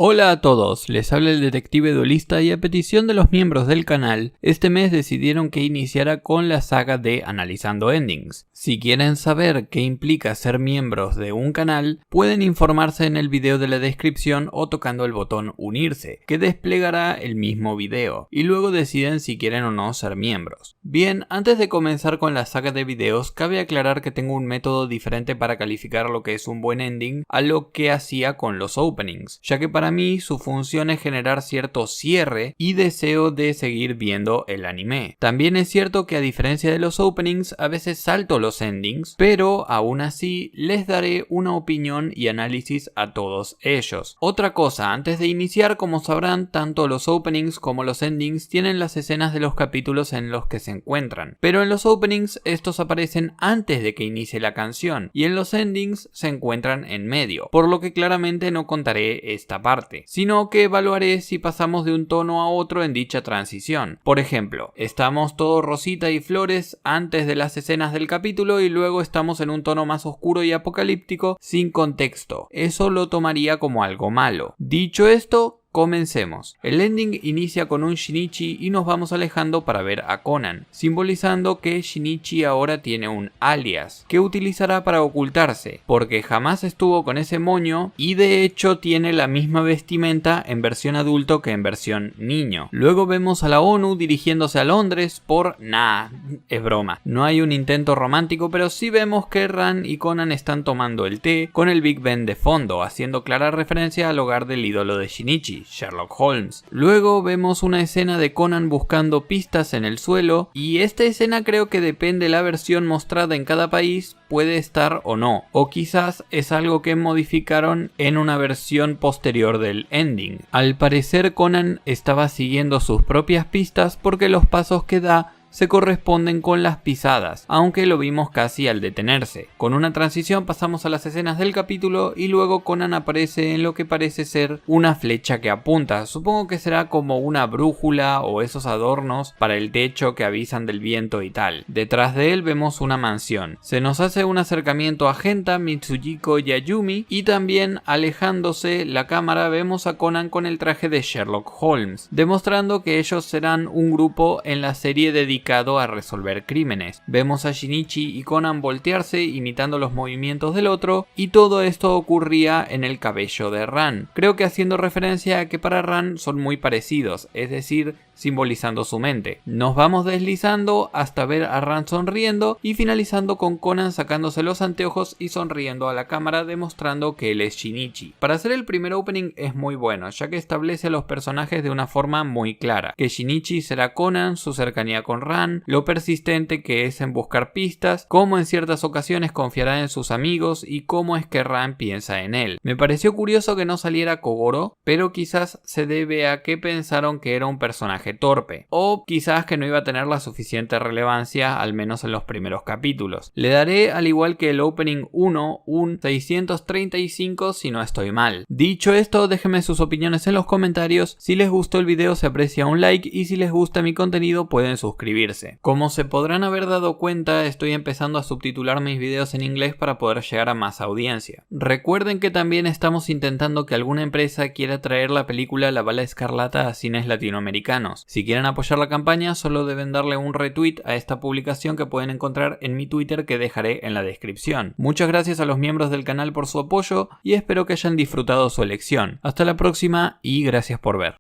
Hola a todos, les habla el detective duelista y a petición de los miembros del canal, este mes decidieron que iniciara con la saga de Analizando Endings. Si quieren saber qué implica ser miembros de un canal, pueden informarse en el video de la descripción o tocando el botón unirse, que desplegará el mismo video, y luego deciden si quieren o no ser miembros. Bien, antes de comenzar con la saga de videos, cabe aclarar que tengo un método diferente para calificar lo que es un buen ending a lo que hacía con los openings, ya que para mí su función es generar cierto cierre y deseo de seguir viendo el anime. También es cierto que a diferencia de los openings, a veces salto los endings, pero aún así les daré una opinión y análisis a todos ellos. Otra cosa, antes de iniciar, como sabrán, tanto los openings como los endings tienen las escenas de los capítulos en los que se encuentran, pero en los openings estos aparecen antes de que inicie la canción y en los endings se encuentran en medio, por lo que claramente no contaré esta parte, sino que evaluaré si pasamos de un tono a otro en dicha transición. Por ejemplo, estamos todo rosita y flores antes de las escenas del capítulo y luego estamos en un tono más oscuro y apocalíptico sin contexto. Eso lo tomaría como algo malo. Dicho esto, comencemos. El ending inicia con un Shinichi y nos vamos alejando para ver a Conan, simbolizando que Shinichi ahora tiene un alias, que utilizará para ocultarse, porque jamás estuvo con ese moño y de hecho tiene la misma vestimenta en versión adulto que en versión niño. Luego vemos a la ONU dirigiéndose a Londres por... es broma. No hay un intento romántico, pero sí vemos que Ran y Conan están tomando el té con el Big Ben de fondo, haciendo clara referencia al hogar del ídolo de Shinichi, Sherlock Holmes. Luego vemos una escena de Conan buscando pistas en el suelo y esta escena creo que depende de la versión mostrada en cada país, puede estar o no, o quizás es algo que modificaron en una versión posterior del ending. Al parecer Conan estaba siguiendo sus propias pistas porque los pasos que da se corresponden con las pisadas, aunque lo vimos casi al detenerse. Con una transición pasamos a las escenas del capítulo y luego Conan aparece en lo que parece ser una flecha que apunta. Supongo que será como una brújula o esos adornos para el techo que avisan del viento y tal. Detrás de él vemos una mansión. Se nos hace un acercamiento a Genta, Mitsujiko y Ayumi, y también alejándose la cámara vemos a Conan con el traje de Sherlock Holmes, demostrando que ellos serán un grupo en la serie dedicada a resolver crímenes. Vemos a Shinichi y Conan voltearse imitando los movimientos del otro y todo esto ocurría en el cabello de Ran. Creo que haciendo referencia a que para Ran son muy parecidos, es decir, simbolizando su mente. Nos vamos deslizando hasta ver a Ran sonriendo y finalizando con Conan sacándose los anteojos y sonriendo a la cámara demostrando que él es Shinichi. Para hacer el primer opening es muy bueno, ya que establece a los personajes de una forma muy clara, que Shinichi será Conan, su cercanía con Ran, lo persistente que es en buscar pistas, cómo en ciertas ocasiones confiará en sus amigos y cómo es que Ran piensa en él. Me pareció curioso que no saliera Kogoro, pero quizás se debe a que pensaron que era un personaje torpe, o quizás que no iba a tener la suficiente relevancia, al menos en los primeros capítulos. Le daré, al igual que el opening 1, un 635 si no estoy mal. Dicho esto, déjenme sus opiniones en los comentarios. Si les gustó el video se aprecia un like y si les gusta mi contenido pueden suscribirse. Como se podrán haber dado cuenta, estoy empezando a subtitular mis videos en inglés para poder llegar a más audiencia. Recuerden que también estamos intentando que alguna empresa quiera traer la película La Bala Escarlata a cines latinoamericanos. Si quieren apoyar la campaña, solo deben darle un retweet a esta publicación que pueden encontrar en mi Twitter que dejaré en la descripción. Muchas gracias a los miembros del canal por su apoyo y espero que hayan disfrutado su elección. Hasta la próxima y gracias por ver.